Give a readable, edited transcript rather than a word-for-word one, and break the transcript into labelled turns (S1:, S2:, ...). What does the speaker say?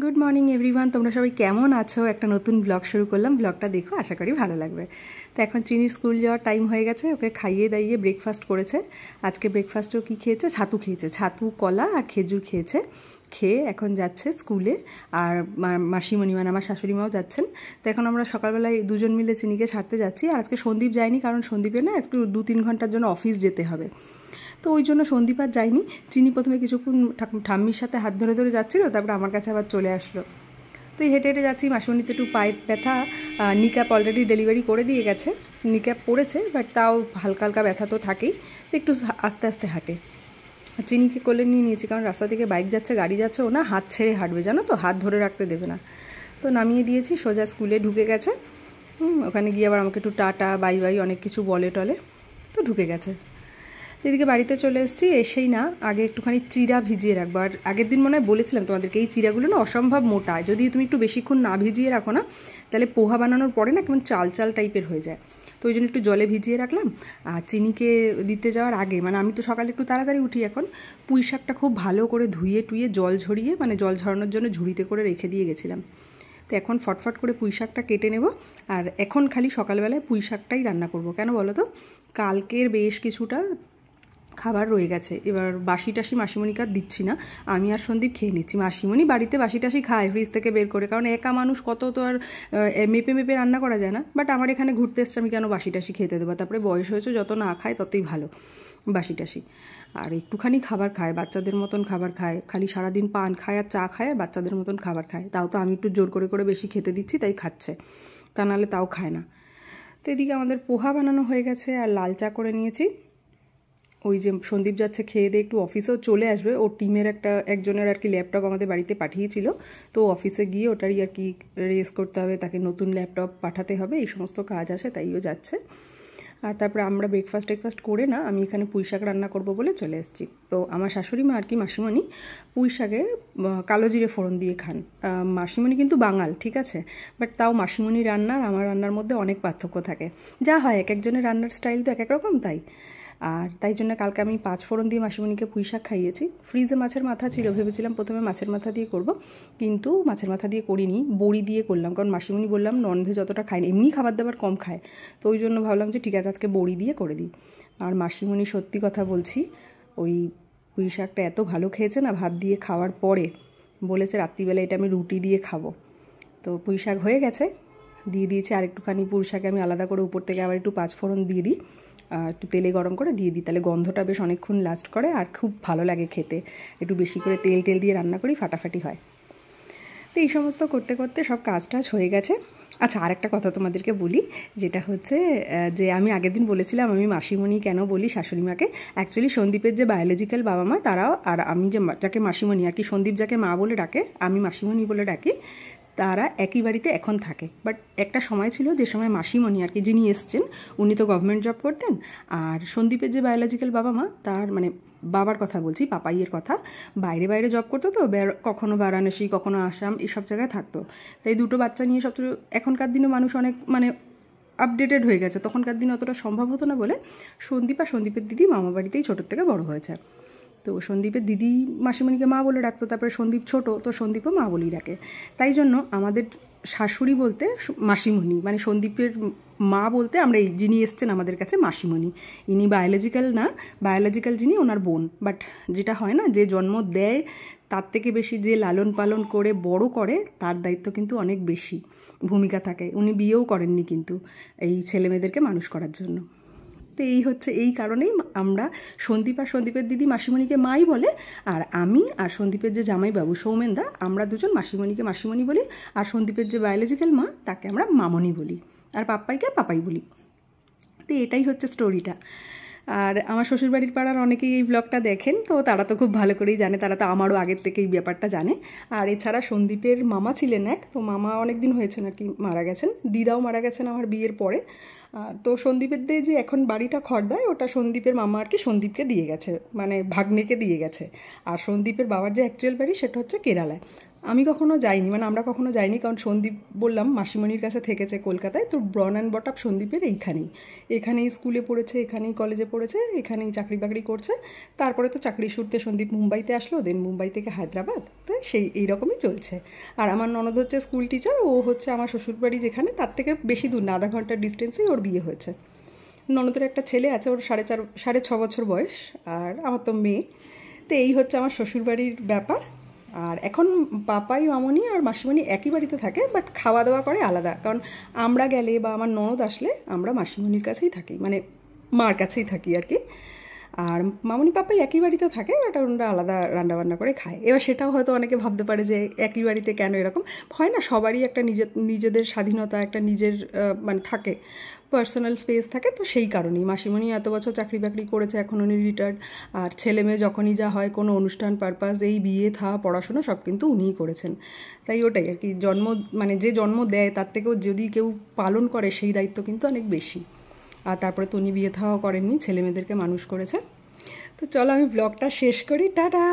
S1: Good morning everyone, তোমরা সবাই কেমন আছো? একটা নতুন ব্লগ শুরু করলাম, ব্লগটা দেখো, আশা করি ভালো লাগবে। তো এখন চিনির স্কুল যাওয়ার টাইম হয়ে গেছে, ওকে খাইয়ে দাইয়ে ব্রেকফাস্ট করেছে। আজকে ব্রেকফাস্টেও কী খেয়েছে? ছাতু খেয়েছে, ছাতু, কলা আর খেজুর খেয়েছে। খেয়ে এখন যাচ্ছে স্কুলে। আর মাসিমণি মানে আমার শাশুড়ি মাও যাচ্ছেন। তো এখন আমরা সকালবেলায় দুজন মিলে চিনিকে ছাড়তে যাচ্ছি। আর আজকে সন্দীপ যায়নি, কারণ সন্দীপের না একটু 2-3 ঘন্টার জন্য অফিস যেতে হবে। তো ওই জন্য সন্দীপ আর যায়নি। চিনি প্রথমে কিছুক্ষণ ঠাম্মির সাথে হাত ধরে ধরে যাচ্ছিলো, তারপরে আমার কাছে আবার চলে আসলো। তো এই হেঁটে হেঁটে যাচ্ছি। মাসিমণিতে একটু পায়ের ব্যথা, নিক্যাপ অলরেডি ডেলিভারি করে দিয়ে গেছে, নিক্যাপ পড়েছে, বাট তাও হালকা হালকা ব্যথা তো থাকেই। তো একটু আস্তে আস্তে হাঁটে। চিনিকে কোলে নিয়ে নিয়েছি, কারণ রাস্তা থেকে বাইক যাচ্ছে, গাড়ি যাচ্ছে, ও না হাত ছেড়ে হাঁটবে, জানো তো, হাত ধরে রাখতে দেবে না। তো নামিয়ে দিয়েছি, সোজা স্কুলে ঢুকে গেছে। ওখানে গিয়ে আবার আমাকে একটু টাটা বাই বাই অনেক কিছু বলে টলে, তো ঢুকে গেছে। এদিকে বাড়িতে চলে এসেছি। এসেই না আগে একটুখানি চিরা ভিজিয়ে রাখবো। আর আগের দিন মনে হয় বলেছিলাম তোমাদেরকে, এই চিরাগুলো না অসম্ভব মোটা, যদি তুমি একটু বেশিক্ষণ না ভিজিয়ে রাখো না, তাহলে পোহা বানানোর পরে না কেমন চাল চাল টাইপের হয়ে যায়। তো ওই জন্য একটু জলে ভিজিয়ে রাখলাম। আর চিনিকে দিতে যাওয়ার আগে, মানে আমি তো সকালে একটু তাড়াতাড়ি উঠি এখন, পুঁই শাকটা খুব ভালো করে ধুয়ে টুয়ে জল ঝরিয়ে, মানে জল ঝরানোর জন্য ঝুড়িতে করে রেখে দিয়ে গেছিলাম। তো এখন ফটফট করে পুঁই শাকটা কেটে নেব। আর এখন খালি সকালবেলায় পুঁই শাকটাই রান্না করব। কেন বলো তো, কালকের বেশ কিছুটা খাবার রয়ে গেছে। এবার বাসি টাসি মাসিমণিকে আর দিচ্ছি না, আমি আর সন্দীপ খেয়ে নিচ্ছি। মাসিমণি বাড়িতে বাসি টাসি খায় ফ্রিজ থেকে বের করে, কারণ একা মানুষ কত তো আর মেপে মেপে রান্না করা যায় না। বাট আমার এখানে ঘুরতে এসছে, আমি কেন বাসি টাসি খেতে দেবো? তারপরে বয়স হয়েছে, যত না খায় ততই ভালো বাসি টাসি। আর একটুখানি খাবার খায়, বাচ্চাদের মতন খাবার খায়, খালি সারাদিন পান খায় আর চা খায় আর বাচ্চাদের মতন খাবার খায়। তাও তো আমি একটু জোর করে করে বেশি খেতে দিচ্ছি, তাই খাচ্ছে, তা নাহলে তাও খায় না। তো এদিকে আমাদের পোহা বানানো হয়ে গেছে আর লাল চা করে নিয়েছি। ওই যে সন্দীপ যাচ্ছে খেয়ে দিয়ে একটু অফিসেও চলে আসবে, ওর টিমের একজনের আর কি ল্যাপটপ আমাদের বাড়িতে পাঠিয়েছিল, তো অফিসে গিয়ে ওটারই আর কি রেস করতে হবে, তাকে নতুন ল্যাপটপ পাঠাতে হবে, এই সমস্ত কাজ আছে, তাইও যাচ্ছে। আর তারপরে আমরা ব্রেকফাস্ট করে না, আমি এখানে পুঁই শাক রান্না করবো বলে চলে এসেছি। তো আমার শাশুড়ি মা আর কি মাসিমণি পুঁই শাকে কালো জিরে ফোড়ন দিয়ে খান। মাসিমণি কিন্তু বাঙাল, ঠিক আছে, বাট তাও মাসিমণি রান্নার আমার রান্নার মধ্যে অনেক পার্থক্য থাকে। যা হয়, এক একজনের রান্নার স্টাইল তো এক এক রকম, তাই। আর তাই জন্য কালকে আমি 5 ফোড়ন দিয়ে মাসিমণিকে পুঁই শাক খাইয়েছি। ফ্রিজে মাছের মাথা ছিল, ভেবেছিলাম প্রথমে মাছের মাথা দিয়ে করব, কিন্তু মাছের মাথা দিয়ে করিনি, বড়ি দিয়ে করলাম, কারণ মাসিমণি বললাম ননভেজ অতটা খায় না, এমনি খাবার দাবার কম খায়, তো ওই জন্য ভাবলাম যে ঠিক আছে আজকে বড়ি দিয়ে করে দিই। আর মাসিমণি সত্যি কথা বলছি, ওই পুঁই শাকটা এত ভালো খেয়েছে না, ভাত দিয়ে খাওয়ার পরে বলেছে রাত্রিবেলা এটা আমি রুটি দিয়ে খাবো। তো পুঁই শাক হয়ে গেছে, দিয়ে দিয়েছি। আর একটুখানি পুঁই শাকে আমি আলাদা করে উপর থেকে আবার একটু 5 ফোড়ন দিয়ে দিই, একটু তেলে গরম করে দিয়ে দিই, তাহলে গন্ধটা বেশ অনেকক্ষণ লাস্ট করে আর খুব ভালো লাগে খেতে। একটু বেশি করে তেল দিয়ে রান্না করি, ফাটাফাটি হয়। তো এই সমস্ত করতে করতে সব কাজ টাজ হয়ে গেছে। আচ্ছা, আর একটা কথা তোমাদেরকে বলি, যেটা হচ্ছে যে আমি আগের দিন বলেছিলাম আমি মাসিমণি কেন বলি শাশুড়ি মাকে। অ্যাকচুয়ালি সন্দীপের যে বায়োলজিক্যাল বাবা মা, তারাও, আর আমি যে যাকে মাসিমণি আর কি, সন্দীপ যাকে মা বলে ডাকে, আমি মাসিমণি বলে ডাকি, তারা একই বাড়িতে এখন থাকে। বাট একটা সময় ছিল যে সময় মাসিমণি আর কি, যিনি এসছেন, উনি তো গভর্নমেন্ট জব করতেন। আর সন্দীপের যে বায়োলজিক্যাল বাবা মা, তার মানে বাবার কথা বলছি, পাপাইয়ের কথা, বাইরে বাইরে জব করতো, তো কখনো বারাণসী কখনো আসাম এইসব জায়গায় থাকতো। তাই দুটো বাচ্চা নিয়ে সব, এখনকার দিনে মানুষ অনেক মানে আপডেটেড হয়ে গেছে, তখনকার দিনে অতটা সম্ভব হতো না বলে সন্দীপ আর সন্দীপের দিদি মামা বাড়িতেই ছোটোর থেকে বড় হয়েছে। তো সন্দীপের দিদি মাসিমণিকে মা বলে ডাকতো, তারপরে সন্দীপ ছোটো, তো সন্দীপও মা বলেই ডাকে। তাই জন্য আমাদের শাশুড়ি বলতে মাসিমণি, মানে সন্দীপের মা বলতে আমরা এই যিনি এসছেন আমাদের কাছে মাসিমণি, ইনি বায়োলজিক্যাল না, বায়োলজিক্যাল যিনি ওনার বোন। বাট যেটা হয় না, যে জন্ম দেয় তার থেকে বেশি যে লালন পালন করে বড় করে, তার দায়িত্ব কিন্তু অনেক বেশি ভূমিকা থাকে। উনি বিয়েও করেননি কিন্তু এই ছেলেমেয়েদেরকে মানুষ করার জন্য। তো এই হচ্ছে, এই কারণেই আমরা সন্দীপ আর সন্দীপের দিদি মাসিমণিকে মাই বলে, আর আমি আর সন্দীপের যে জামাইবাবু সৌমেনদা, আমরা দুজন মাসিমণিকে মাসিমণি বলি, আর সন্দীপের যে বায়োলজিক্যাল মা তাকে আমরা মামনি বলি, আর পাপ্পাইকে পাপাই বলি। তো এটাই হচ্ছে স্টোরিটা। আর আমার শ্বশুরবাড়ির পাড়ার অনেকেই এই ব্লগটা দেখেন, তো তারা তো খুব ভালো করেই জানে, তারা তো আমারও আগের থেকে এই ব্যাপারটা জানে। আর এছাড়া সন্দীপের মামা ছিলেন এক, তো মামা অনেক দিন হয়েছেন আর কি মারা গেছেন, দিদাও মারা গেছেন আমার বিয়ের পরে। তো সন্দীপের দিয়ে যে এখন বাড়িটা খড়দায়, ওটা সন্দীপের মামা আর কি সন্দীপকে দিয়ে গেছে, মানে ভাগ্নেকে দিয়ে গেছে। আর সন্দীপের বাবার যে অ্যাকচুয়াল বাড়ি সেটা হচ্ছে কেরালায়। আমি কখনো যাইনি, মানে আমরা কখনো যাইনি, কারণ সন্দীপ বললাম মাসিমণির কাছে থেকেছে কলকাতায়, তো ব্রন অ্যান্ড বট আপ সন্দীপের এখানেই স্কুলে পড়েছে, এখানেই কলেজে পড়েছে, এখানেই চাকরি বাকরি করছে। তারপরে তো চাকরির সূত্রে সন্দীপ মুম্বাইতে আসলো, দেন মুম্বাই থেকে হায়দ্রাবাদ, তো এইরকমই চলছে। আর আমার ননদ হচ্ছে স্কুল টিচার, ও হচ্ছে আমার শ্বশুরবাড়ি যেখানে তার থেকে বেশি দূর না, আধা ঘন্টার ডিস্টেন্সেই ওর বিয়ে হয়েছে। ননদের একটা ছেলে আছে, ওর 6.5 বছর বয়স, আর আমার তো মেয়ে। তো এই হচ্ছে আমার শ্বশুরবাড়ির ব্যাপার। আর এখন পাপাই, মামনি আর মাসিমণি একই বাড়িতে থাকে, বাট খাওয়া দাওয়া করে আলাদা, কারণ আমরা গেলে বা আমার ননদ আসলে আমরা মাসিমণির কাছেই থাকি, মানে মার কাছেই থাকি আর কি। আর মামনি পাপাই একই বাড়িতে থাকে, বাট ওরা আলাদা রান্নাবান্না করে খায়। এবার সেটাও হয়তো অনেকে ভাবতে পারে যে একই বাড়িতে কেন এরকম হয়। না, সবারই একটা নিজেদের স্বাধীনতা, একটা নিজের মানে থাকে, পার্সোনাল স্পেস থাকে, তো সেই কারণেই মাসিমণি এত বছর চাকরি বাকরি করেছে, এখন উনি রিটায়ার্ড। আর ছেলে মেয়ে যখনই যা হয়, কোনো অনুষ্ঠান পারপাস, এই বিয়ে থা পড়াশোনা সব কিন্তু উনিই করেছেন। তাই ওটাই আর কি, মানে যে জন্ম দেয় তার থেকেও যদি কেউ পালন করে সেই দায়িত্ব কিন্তু অনেক বেশি। আর তারপরে তো উনি বিয়ে থাও করেননি, ছেলে মেয়েদেরকে মানুষ করেছে। তো চলো আমি ব্লগটা শেষ করি, টাটা।